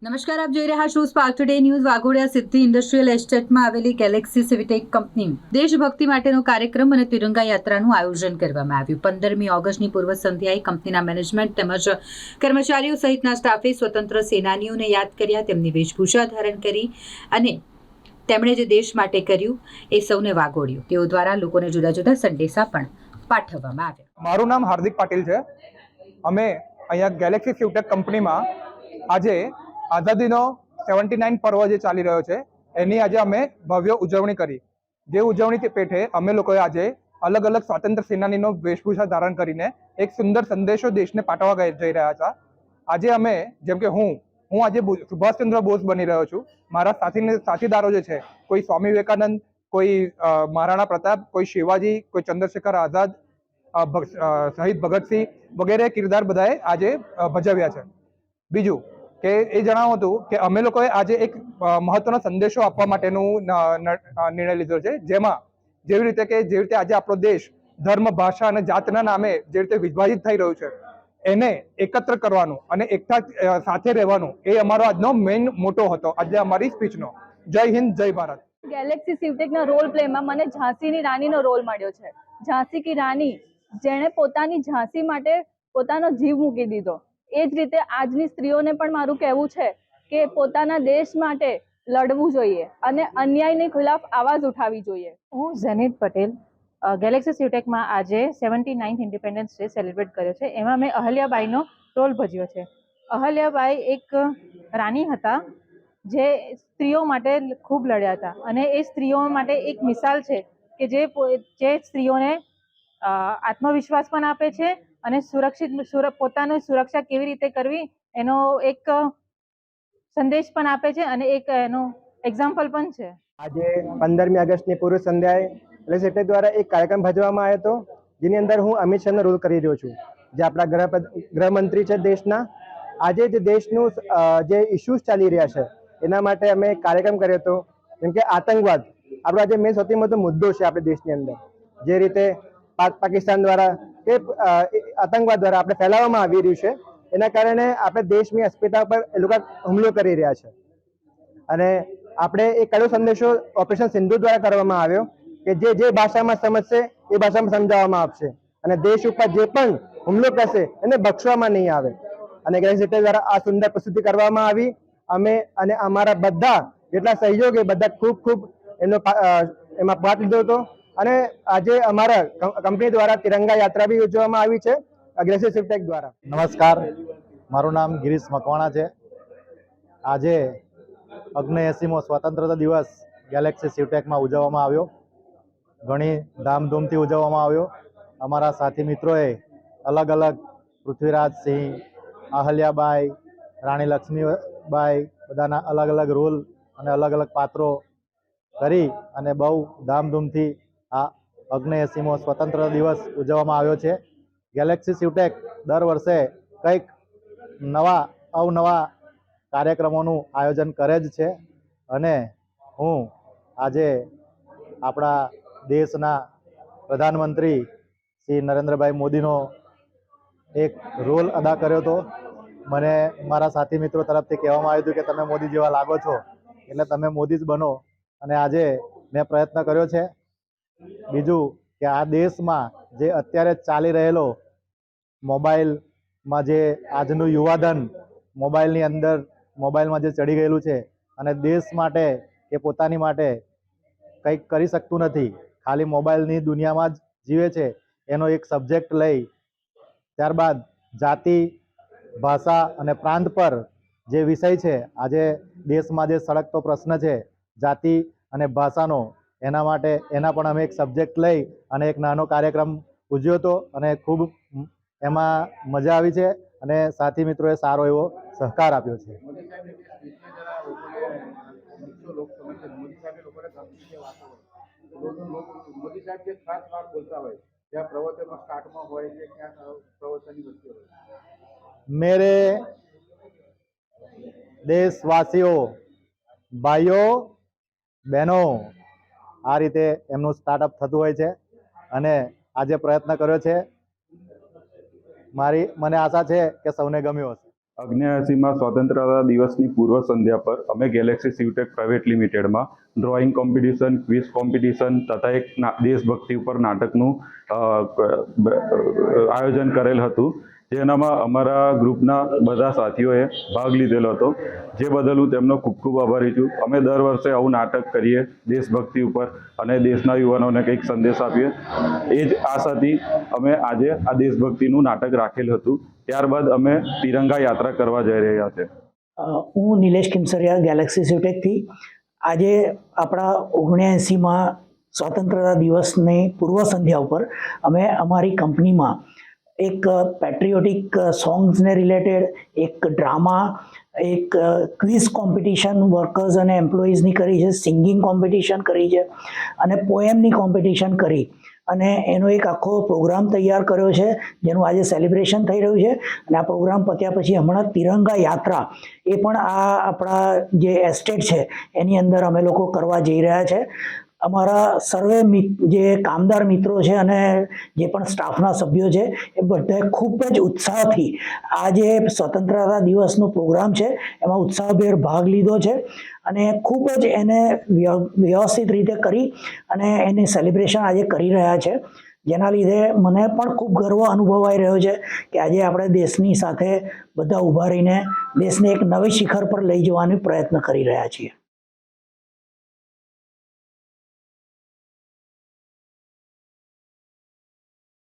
નમસ્કાર, આપ જોઈ રહ્યા છો સ્પાર્ક ટુડે ન્યૂઝ. વાઘોડિયા સિદ્ધિ ઇન્ડસ્ટ્રીયલ એસ્ટેટમાં આવેલી ગેલેક્સી સિવિટેક કંપની દેશભક્તિ માટેનો કાર્યક્રમ અને તિરંગા યાત્રાનું આયોજન કરવામાં આવ્યું. 15મી ઓગસ્ટની પૂર્વ સંધ્યાએ કંપનીના મેનેજમેન્ટ તેમજ કર્મચારીઓ સહિતના સ્ટાફે સ્વતંત્ર સેનાનીઓને યાદ કર્યા, તેમની વેશભૂષા ધારણ કરી અને તેમણે જે દેશ માટે કર્યું એ સૌને વાગોડ્યું. તેઓ દ્વારા લોકોને જુદા જુદા સંદેશા પણ પાઠવવામાં આવ્યા. મારું નામ હાર્દિક પાટીલ છે. અમે અહીંયા ગેલેક્સી સિવટેક કંપનીમાં આજે આઝાદીનો 79 પર્વ જે ચાલી રહ્યો છે એની આજે અમે ભવ્ય ઉજવણી કરી. જે ઉજવણી પેઠે અમે લોકોએ આજે અલગ અલગ સ્વાતંત્ર્ય સેનાનીનો વેશભૂષા ધારણ કરીને એક સુંદર સંદેશો દેશને પાઠવવા જઈ રહ્યા હતા. આજે અમે જેમ કે હું આજે સુભાષચંદ્ર બોઝ બની રહ્યો છું. મારા સાથીદારો જે છે, કોઈ સ્વામી વિવેકાનંદ, કોઈ મહારાણા પ્રતાપ, કોઈ શિવાજી, કોઈ ચંદ્રશેખર આઝાદ, શહીદ ભગતસિંહ વગેરે કિરદાર બધાએ આજે ભજવ્યા છે. બીજું કે એ જણાવું હતું કે અમે લોકોએ આજે એક મહત્વનો સંદેશો આપવા માટેનું નિર્ણય લીધો છે, જેમાં જેવી રીતે આજે આપણો દેશ ધર્મ, ભાષા અને જાતના નામે જે રીતે વિભાજિત થઈ રહ્યું છે એને એકત્ર કરવાનું અને એકતા સાથે રહેવાનું એ અમારો આજનો મેઇન મોટો હતો આજે અમારી સ્પીચનો. જય હિન્દ, જય ભારત. ગેલેક્સી સિવટેકના રોલ પ્લેમાં મને ઝાંસીની રાણીનો રોલ મળ્યો છે. ઝાંસી કી રાણી, જેણે પોતાની ઝાંસી માટે પોતાનો જીવ મૂકી દીધો. એ જ રીતે આજની સ્ત્રીઓને પણ મારું કહેવું છે કે પોતાના દેશ માટે લડવું જોઈએ અને અન્યાયની ખિલાફ આવાજ ઉઠાવવી જોઈએ. હું ઝેનિત પટેલ ગેલેક્સી સિવટેકમાં આજે 79th ઇન્ડિપેન્ડન્સ ડે સેલિબ્રેટ કર્યો છે. એમાં મેં અહલ્યાબાઈનો રોલ ભજવ્યો છે. અહલ્યાબાઈ એક રાણી હતા જે સ્ત્રીઓ માટે ખૂબ લડ્યા હતા અને એ સ્ત્રીઓ માટે એક મિસાલ છે કે જે સ્ત્રીઓને આત્મવિશ્વાસ પણ આપે છે અને પોતાની સુરક્ષા કેવી રીતે કરવી એનો એક સંદેશ પણ આપે છે અને એક એનો એક્ઝામ્પલ પણ છે. આજે 15મી ઓગસ્ટની પૂર્વ સંધ્યાએ ગેલેક્સી સિવટેક દ્વારા એક કાર્યક્રમ ભજવવામાં આવ્યો હતો, જેની અંદર હું અમિત શાહનો રોલ કરી રહ્યો છું, જે આપણા ગૃહમંત્રી છે દેશના. આજે જે દેશનું જે ઇસ્યુઝ ચાલી રહ્યા છે એના માટે અમે કાર્યક્રમ કર્યો હતો. જેમ કે આતંકવાદ આપણો આજે મેં સૌથી મોટો મુદ્દો છે આપણા દેશની અંદર. જે રીતે પાકિસ્તાન દ્વારા કે આતંકવાદ દ્વારા આપણે ફેલાવવામાં આવી રહ્યું છે, એના કારણે આપણે દેશની અસ્મિતા પર એ લોકો હુમલો કરી રહ્યા છે. અને આપણે એક કયો સંદેશો ઓપરેશન સિંધુ દ્વારા કરવામાં આવ્યો કે જે ભાષામાં સમજશે એ ભાષામાં સમજાવવામાં આવશે અને દેશ ઉપર જે પણ હુમલો કરશે એને બક્ષવામાં નહીં આવે. અને ગેલેક્સી સિવટેક દ્વારા આ સુંદર પ્રસ્તુતિ કરવામાં આવી. અમે અને અમારા બધા જેટલા સહયોગી બધા ખૂબ એમાં પાર્ટ લીધો હતો. અને આજે અમારા કંપની દ્વારા તિરંગા યાત્રા બી યોજવામાં આવી છે ગેલેક્સી સિવટેક દ્વારા. નમસ્કાર, મારું નામ ગિરીશ મકવાણા છે. આજે 79મો સ્વતંત્રતા દિવસ ગેલેક્સી સિવટેકમાં ઉજવવામાં આવ્યો. ઘણી ધામધૂમથી ઉજવવામાં આવ્યો. અમારા સાથી મિત્રોએ અલગ અલગ પૃથ્વીરાજસિંહ, અહલ્યાબાઈ, રાણી લક્ષ્મીબાઈ બધાના અલગ અલગ રોલ અને અલગ અલગ પાત્રો કરી અને બહુ ધામધૂમથી આ 79મો સ્વતંત્રતા દિવસ ઉજવવામાં આવ્યો છે. ગેલેક્સી સિવટેક દર વર્ષે કંઈક અવનવા કાર્યક્રમોનું આયોજન કરે જ છે અને હું આજે આપણા દેશના પ્રધાનમંત્રી શ્રી નરેન્દ્રભાઈ મોદીનો એક રોલ અદા કર્યો હતો. મને મારા સાથી મિત્રો તરફથી કહેવામાં આવ્યું હતું કે તમે મોદી જેવા લાગો છો એટલે તમે મોદી જ બનો, અને આજે મેં પ્રયત્ન કર્યો છે. બીજું કે આ દેશમાં જે અત્યારે ચાલી રહેલો મોબાઈલમાં જે આજનું યુવાધન મોબાઈલમાં જે ચડી ગયેલું છે અને દેશ માટે કે પોતાની માટે કંઈક કરી શકતું નથી, ખાલી મોબાઈલની દુનિયામાં જ જીવે છે, એનો એક સબ્જેક્ટ લઈ ત્યારબાદ જાતિ, ભાષા અને પ્રાંત પર જે વિષય છે, આજે દેશમાં જે સળગતો પ્રશ્ન છે જાતિ અને ભાષાનો, એના પણ અમે એક સબ્જેક્ટ લઈ અને એક નાનો કાર્યક્રમ ઉજવ્યો હતો અને ખૂબ એમાં મજા આવી છે અને સાથી મિત્રોએ સારો એવો સહકાર આપ્યો છે. मेरे देशवासीओ, भाईओ बहनों, आ रीते एमનું સ્ટાર્ટઅપ થતું હોય છે અને આજે પ્રયત્ન કર્યો છે. મને આશા છે કે સૌને ગમ્યો હશે. 79માં સ્વતંત્રતા દિવસની પૂર્વ સંધ્યા પર અમે ગેલેક્સી સિવટેક પ્રાઇવેટ લિમિટેડમાં ડ્રોઈંગ કોમ્પિટિશન, ક્વિઝ કોમ્પિટિશન તથા એક દેશભક્તિ ઉપર નાટકનું આયોજન કરેલ હતું, જેનામાં અમારા ગ્રુપના બધા સાથીઓએ ભાગ લીધેલો હતો, જે બદલ હું તેમનો ખૂબ ખૂબ આભારી છું. અમે દર વર્ષે આવું નાટક કરીએ દેશભક્તિ ઉપર અને દેશના યુવાનોને કંઈક સંદેશ આપીએ. એ જ આશાથી અમે આજે આ દેશભક્તિનું નાટક રાખેલ હતું. ત્યારબાદ અમે તિરંગા યાત્રા કરવા જઈ રહ્યા છે. હું નિલેશ કિમસરિયા ગેલેક્સી સિવટેકથી આજે આપણા 79માં સ્વતંત્રતા દિવસની પૂર્વ સંધ્યા ઉપર અમે અમારી કંપનીમાં એક પેટ્રિયોટિક સોંગ્સને રિલેટેડ એક ડ્રામા, એક ક્વિઝ કોમ્પિટિશન વર્કર્સ અને એમ્પ્લોઈઝની કરી છે, સિંગિંગ કોમ્પિટિશન કરી છે અને પોએમની કોમ્પિટિશન કરી અને એનો એક આખો પ્રોગ્રામ તૈયાર કર્યો છે, જેનું આજે સેલિબ્રેશન થઈ રહ્યું છે. અને આ પ્રોગ્રામ પત્યા પછી હમણાં તિરંગા યાત્રા એ પણ આ આપણા જે એસ્ટેટ છે એની અંદર અમે લોકો કરવા જઈ રહ્યા છે. અમારા સર્વે જે કામદાર મિત્રો છે અને જે પણ સ્ટાફના સભ્યો છે એ બધાએ ખૂબ જ ઉત્સાહથી આ જે સ્વતંત્રતા દિવસનો પ્રોગ્રામ છે એમાં ઉત્સાહભેર ભાગ લીધો છે અને ખૂબ જ એને વ્યવસ્થિત રીતે કરી અને એની સેલિબ્રેશન આજે કરી રહ્યા છે, જેના લીધે મને પણ ખૂબ ગર્વ અનુભવાઈ રહ્યો છે કે આજે આપણે દેશની સાથે બધા ઊભા રહીને દેશને એક નવી શિખર પર લઈ જવાનો પ્રયત્ન કરી રહ્યા છીએ.